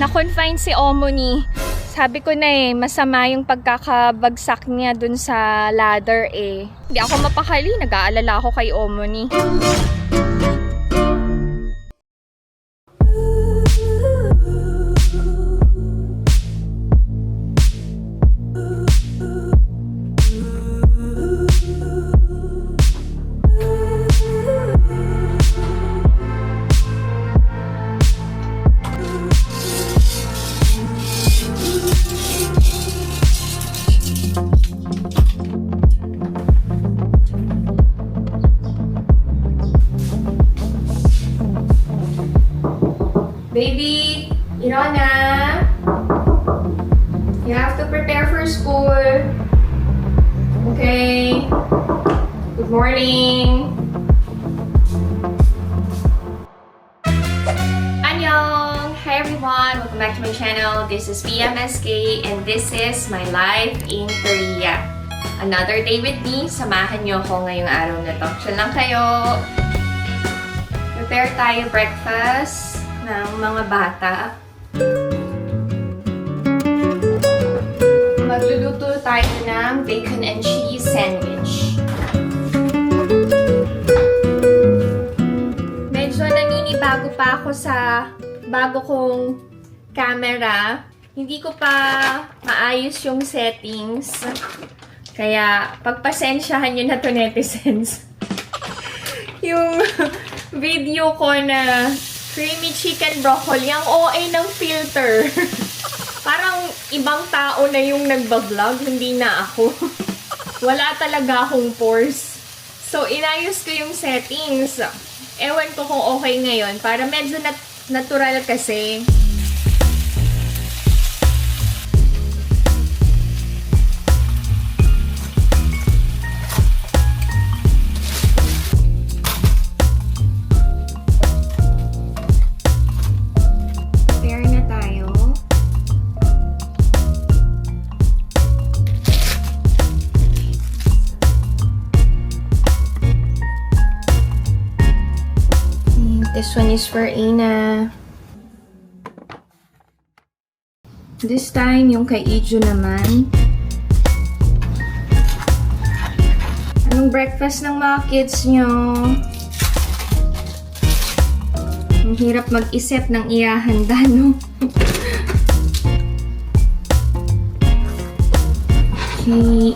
Na-confine si Omoni. Sabi ko na masama yung pagkakabagsak niya dun sa ladder Hindi ako mapakali, nag-aalala ako kay Omoni. Baby, Irona, you have to prepare for school. Okay. Good morning. Annyeong! Hi everyone! Welcome back to my channel. This is PMSK and this is my life in Korea. Another day with me. Samahan niyo ako ngayong araw na to. Chill lang kayo. Prepare tayo breakfast ng mga bata. Magluluto tayo ng bacon and cheese sandwich. Medyo naninibago pa ako sa bago kong camera. Hindi ko pa maayos yung settings. Kaya pagpasensyahan nyo na to, netizens. Yung video ko na creamy chicken broccoli, ang OA ng filter. Parang ibang tao na yung nagbablog, hindi na ako. Wala talaga akong pores. So, inayos ko yung settings. Ewan ko kung okay ngayon. Para medyo natural kasi. This one is for Ina. This time, yung kay Ijo naman. Anong breakfast ng mga kids nyo? Ang hirap mag-isip ng ihahanda, no? Okay.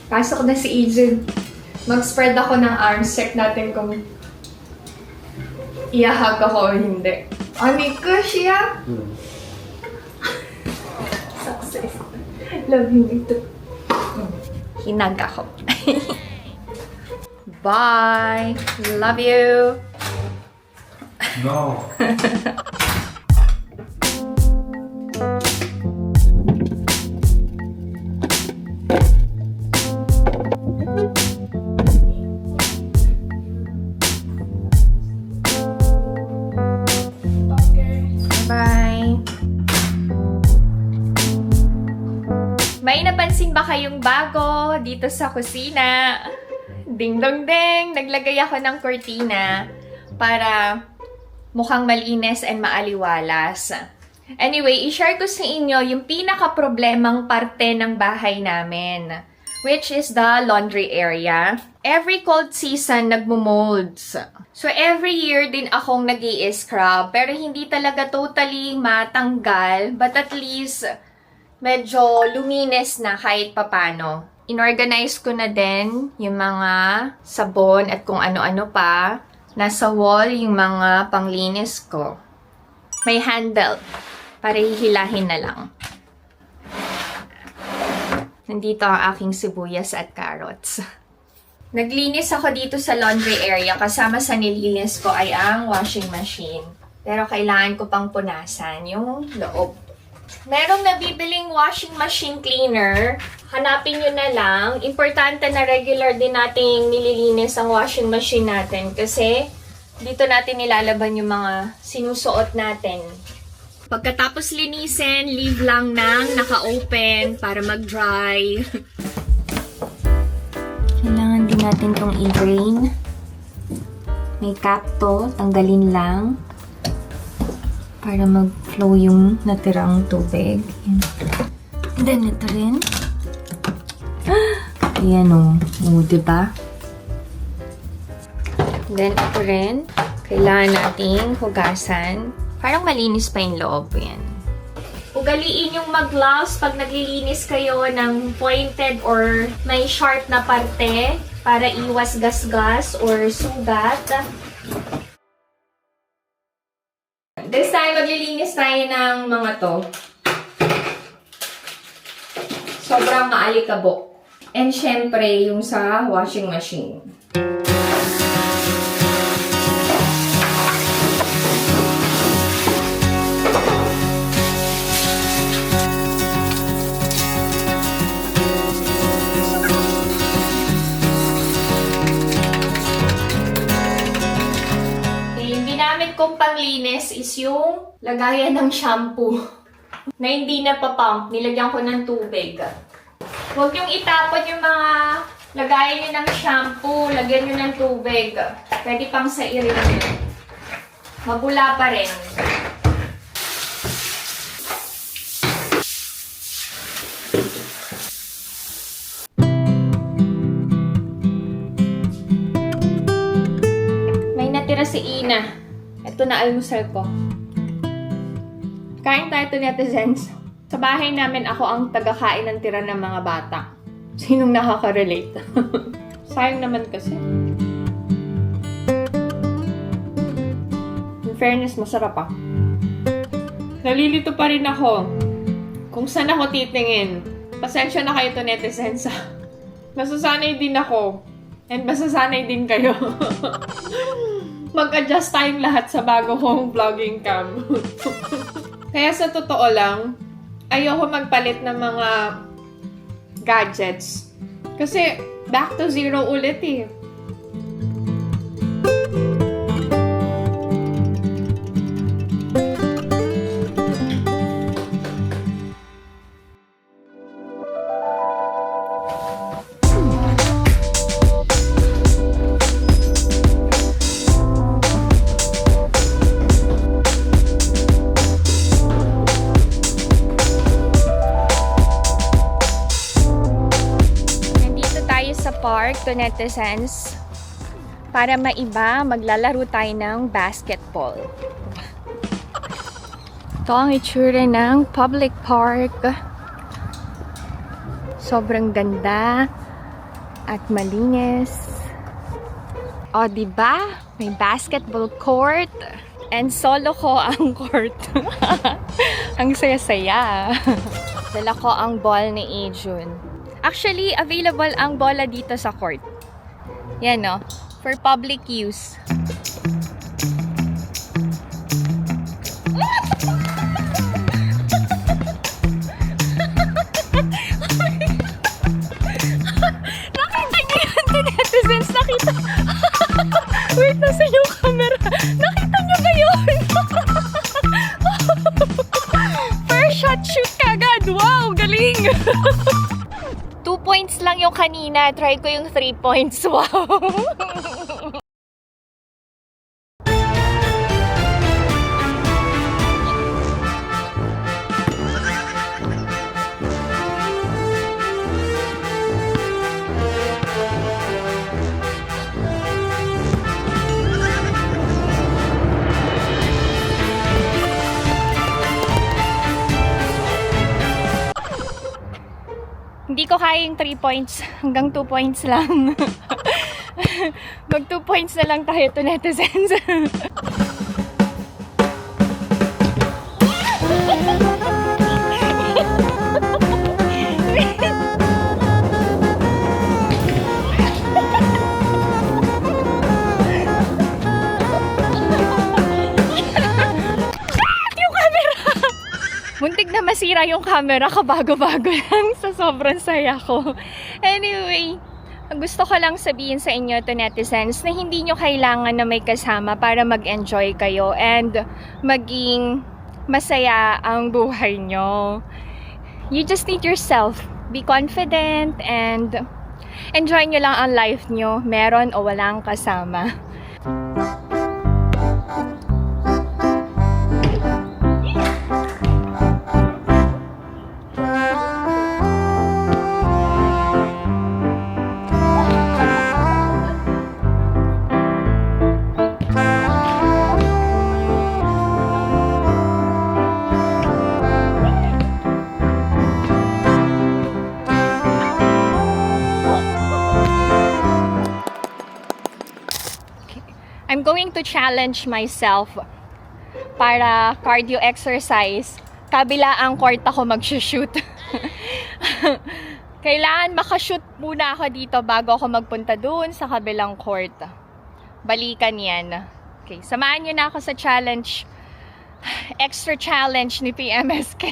Pasok na si Ijun. Mag-spread ako ng arms. Check natin kung iahag ako o hindi. Ani ko siya? Success. Love him ito. Hinag ako. Bye! Love you! No. Bye! May napansin ba kayong bago dito sa kusina? Ding dong ding! Naglagay ako ng kortina para mukhang malinis and maaliwalas. Anyway, i-share ko sa inyo yung pinaka-problemang parte ng bahay namin, which is the laundry area. Every cold season, nagmo-molds. So, every year din akong nag-i-scrub, pero hindi talaga totally matanggal, but at least medyo luminis na kahit papano. Inorganize ko na din yung mga sabon at kung ano-ano pa. Nasa wall yung mga panglinis ko. May handle para hihilahin na lang. Nandito ang aking sibuyas at carrots. Naglinis ako dito sa laundry area. Kasama sa nilinis ko ay ang washing machine. Pero kailangan ko pang punasan yung loob. Merong nabibiling washing machine cleaner. Hanapin nyo na lang. Importante na regular din nating nililinis ang washing machine natin. Kasi dito natin nilalaban yung mga sinusuot natin. Pagkatapos linisin, leave lang ng naka-open para mag-dry. Kailangan din natin tong i-drain. May cap to, tanggalin lang. Para mag-flow yung natirang tubig. And then ito rin. Ayan o. O, diba? Then ito rin. Kailangan nating hugasan. Parang malinis pa yung loob. Yan. Ugaliin yung mag-gloves pag naglilinis kayo ng pointed or may sharp na parte para iwas gasgas or sugat. This time, maglilinis tayo ng mga to. Sobrang maalikabok. And syempre, yung sa washing machine. Kung panglinis is yung lagayan ng shampoo na hindi napapump. Nilagyan ko ng tubig. Huwag yung itapon yung mga lagayan nyo ng shampoo. Lagyan nyo ng tubig. Pwede pang sa irin. Mabula pa rin. May natira si Ina. Ito na almusal ko. Kain tayo to netizens. Sa bahay namin, ako ang tagakain ng tira ng mga bata. Sinong nakaka-relate? Sayang naman kasi. In fairness, masarap ah. Nalilito pa rin ako kung saan ako titingin. Pasensya na kayo to netizens. Masasanay din ako. And masasanay din kayo. Mag-adjust tayong lahat sa bago kong vlogging cam. Kaya sa totoo lang, ayoko magpalit ng mga gadgets. Kasi back to zero ulit eh. Park to netizens para maiba, maglalaro tayo ng basketball. Ito ang itsura ng public park. Sobrang ganda at malinis. O, diba? May basketball court and solo ko ang court. Ang saya-saya. Dala ko ang ball ni Ajun. Actually, available ang bola dito sa court. Yan no, for public use. Nakita niyo yan, netizens? Nakita. Wait, nasa yung camera. Nakita niyo ba yun? First shot, shoot kagad. Wow, galing! 2 points lang yung kanina. Try ko yung 3 points. Wow! Hindi ko kaya yung 3 points. Hanggang 2 points lang. Mag 2 points na lang tayo to netizens. Muntik na masira yung camera, kabago-bago lang sa sobrang saya ko. Anyway, gusto ko lang sabihin sa inyo to netizens na hindi nyo kailangan na may kasama para mag-enjoy kayo and maging masaya ang buhay nyo. You just need yourself. Be confident and enjoy nyo lang ang life nyo, meron o walang kasama. I'm going to challenge myself para cardio exercise. Kabila ang court ako mag-shoot. Kailangan makashoot muna ako dito bago ako magpunta doon sa kabilang court. Balikan yan. Okay, samahan nyo na ako sa challenge. Extra challenge ni PMSK.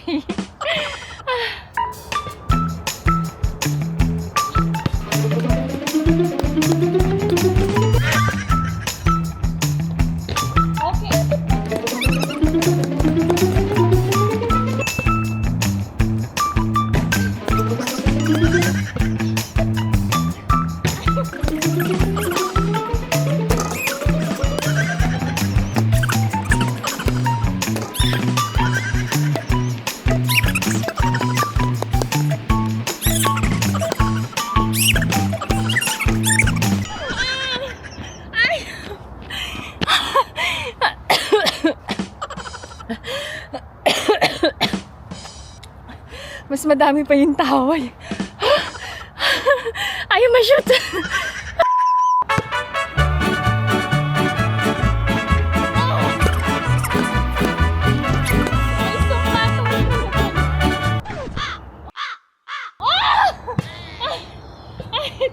Mas madami pa yung tao. Ayaw ma-shoot.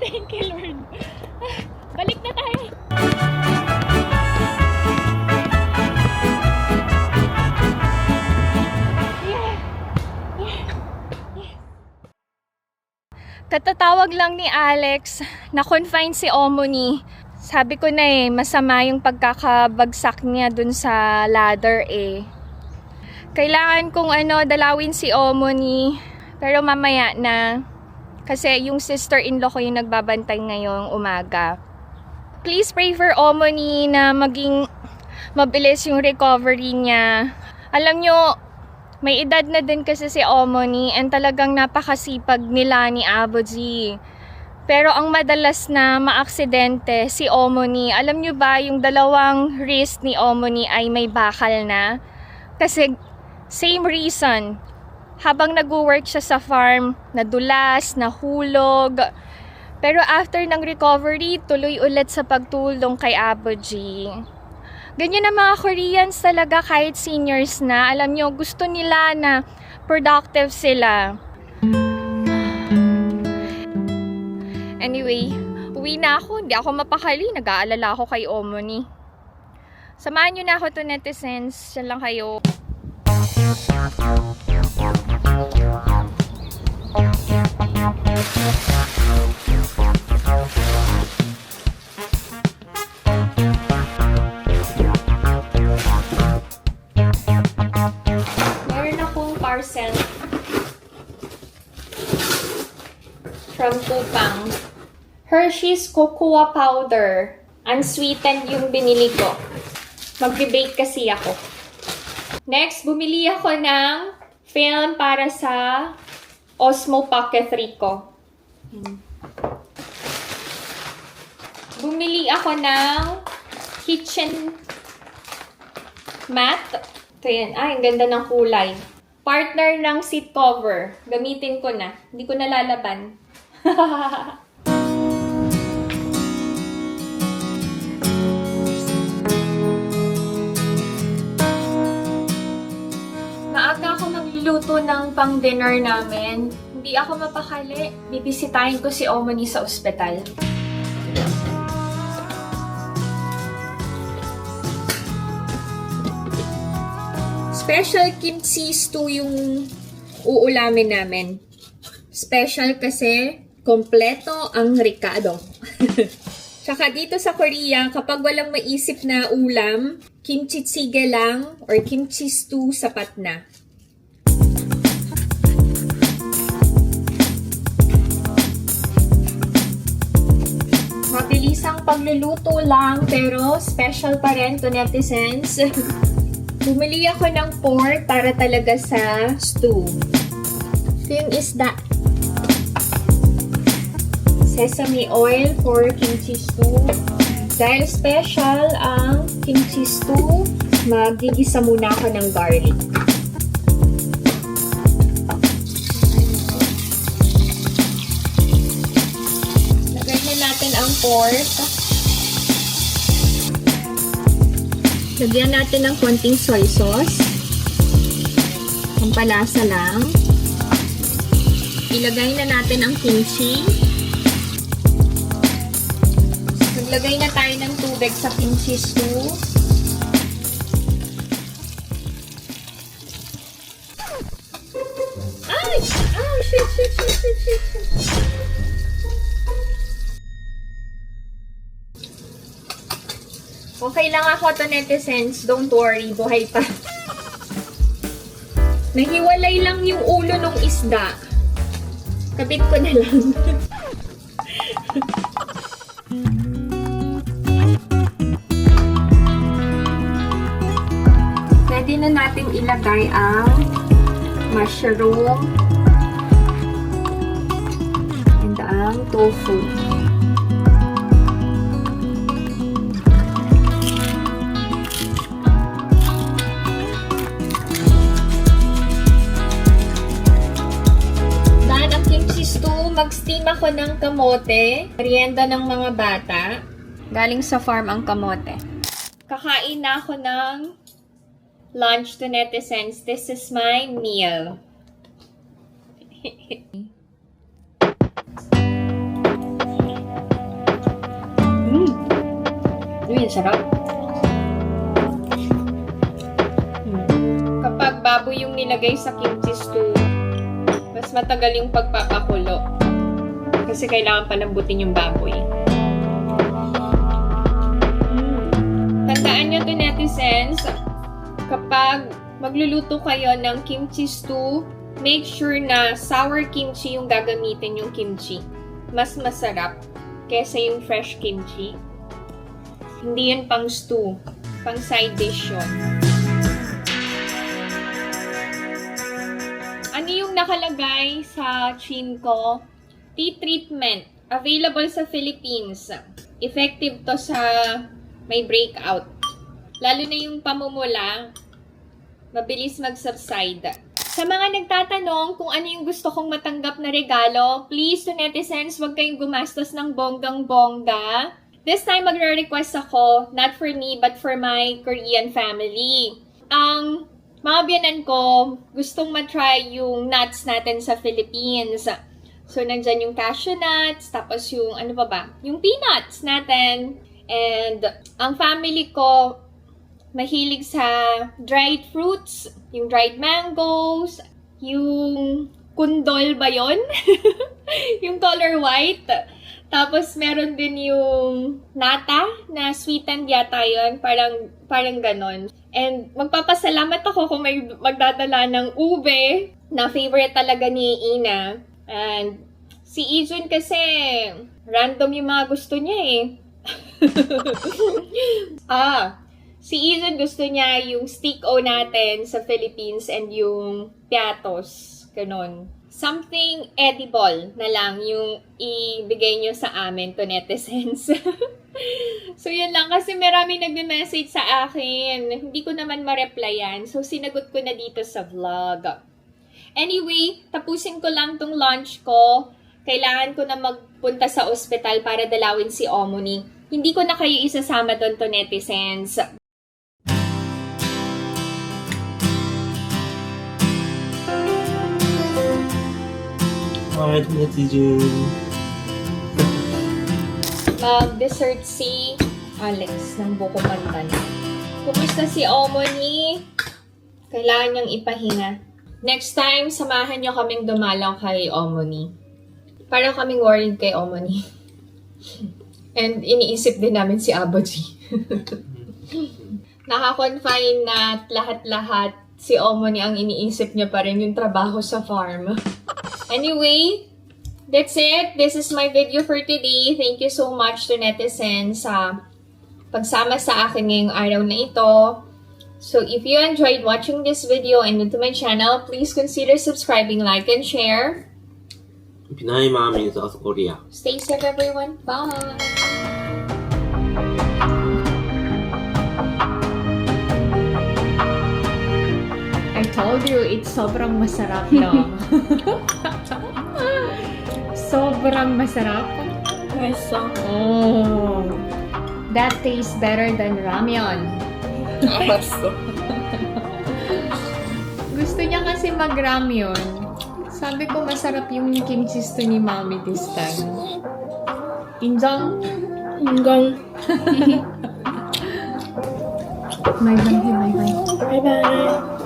Thank you, Lord. Balik na tayo. Katatawag lang ni Alex, na-confine si Omoni. Sabi ko na masama yung pagkakabagsak niya dun sa ladder Kailangan kong dalawin si Omoni, pero mamaya na. Kasi yung sister-in-law ko yung nagbabantay ngayong umaga. Please pray for Omoni na maging mabilis yung recovery niya. Alam nyo, may edad na din kasi si Omoni and talagang napakasipag nila ni Aboji. Pero ang madalas na maaksidente si Omoni, alam nyo ba yung dalawang wrist ni Omoni ay may bakal na? Kasi same reason, habang nag-work siya sa farm, nadulas, nahulog. Pero after ng recovery, tuloy ulit sa pagtulong kay Aboji. Ganyan na mga Koreans talaga kahit seniors na. Alam nyo, gusto nila na productive sila. Anyway, uwi na ako. Hindi ako mapakali. Nag-aalala ako kay Omoni. Samahan nyo na ako to netizens. Siya lang kayo. Parcel from Kupang. Hershey's Cocoa Powder. Unsweetened yung binili ko. Magbe-bake kasi ako. Next, bumili ako ng film para sa Osmo Pocket 3 ko. Bumili ako ng kitchen mat. Ito yan. Ay, ang ganda ng kulay. Partner ng seat cover. Gamitin ko na. Hindi ko nalalaban. Maaga ako magluluto ng pang-dinner namin. Hindi ako mapakali. Bibisitahin ko si Omoni sa ospital. Special kimchi stew yung uulamin namin. Special kasi kompleto ang ricado. Tsaka dito sa Korea, kapag walang maisip na ulam, kimchi jjigae lang or kimchi stew sapat na. Mabilisang pagluluto lang pero special pa rin to netizens. Bumili ako ng pork para talaga sa stew. Ito yung isda. Sesame oil for kimchi stew. Dahil special ang kimchi stew, magigisa muna ako ng garlic. Lagay na natin ang pork. Lagyan natin ng konting soy sauce. Pampalasa lang. Ilagay na natin ang kimchi. Naglagay na tayo ng tubig sa kimchi stew. Ay! Oh, shit. Okay lang ako to netizens. Don't worry, buhay pa. Nahiwalay lang yung ulo ng isda. Kabit ko na lang. Pwede na natin ilagay ang mushroom and ang tofu. Dahil ang kimchi stew, mag-steam ako ng kamote. Merienda ng mga bata. Galing sa farm ang kamote. Kakain na ako ng lunch to netizens. This is my meal. Uy, sarap. Kapag baboy yung nilagay sa kimchi stew, mas matagal yung pagpapakulo. Kasi kailangan palambutin yung baboy. Tandaan nyo to netizens, kapag magluluto kayo ng kimchi stew, make sure na sour kimchi yung gagamitin yung kimchi. Mas masarap kesa yung fresh kimchi. Hindi yun pang stew. Pang side dish yun. Ano yung nakalagay sa chin ko? Tea treatment. Available sa Philippines. Effective to sa may breakout. Lalo na yung pamumula, mabilis mag-subside. Sa mga nagtatanong kung ano yung gusto kong matanggap na regalo, please to netizens, huwag kayong gumastos ng bonggang-bongga. This time, magre-request ako, not for me, but for my Korean family. Ang mga biyanan ko, gustong matry yung nuts natin sa Philippines. So, nandyan yung cashew nuts, tapos yung, ano pa ba? Yung peanuts natin. And, ang family ko, mahilig sa dried fruits, yung dried mangoes, yung kundol ba yun? Yung color white. Tapos, meron din yung nata na sweetened yata yun. Parang ganon. And, magpapasalamat ako kung may magdadala ng ube na favorite talaga ni Ina. And, si Ijun kasi, random yung mga gusto niya eh. Si Ijun gusto niya yung stick-o natin sa Philippines and yung piatos. Ganon. Something edible na lang yung ibigay nyo sa amin to netizens. So, yun lang. Kasi maraming nagme-message sa akin. Hindi ko naman ma-replyan. So, sinagot ko na dito sa vlog. Anyway, tapusin ko lang tong lunch ko. Kailangan ko na magpunta sa ospital para dalawin si Omoni. Hindi ko na kayo isasama doon to netizens. Alright, netizen. Mag-dessert si Alex ng Buko Pandan. Kumusta si Omoni? Kailangan niyang ipahinga. Next time, samahan niyo kaming dumalaw kay Omoni. Para kaming worried kay Omoni. And iniisip din namin si Aboji. naka-confine na lahat-lahat, si Omoni ang iniisip niya pa rin yung trabaho sa farm. Anyway, that's it. This is my video for today. Thank you so much to netizens sa pagsama sa akin ngayong araw na ito. So, if you enjoyed watching this video and new to my channel, please consider subscribing, like, and share. Pinay Mami sa South Korea. Stay safe, everyone. Bye! I told you, it's sobrang masarap, no? Sobrang masarap. 맛있어. Oh, that tastes better than ramyeon. 알았어. Gusto niya kasi mag-ramyeon. Sabi ko masarap yung kimchi stew ni Mami this time. Injong. 인공. Bye bye. 바이바이.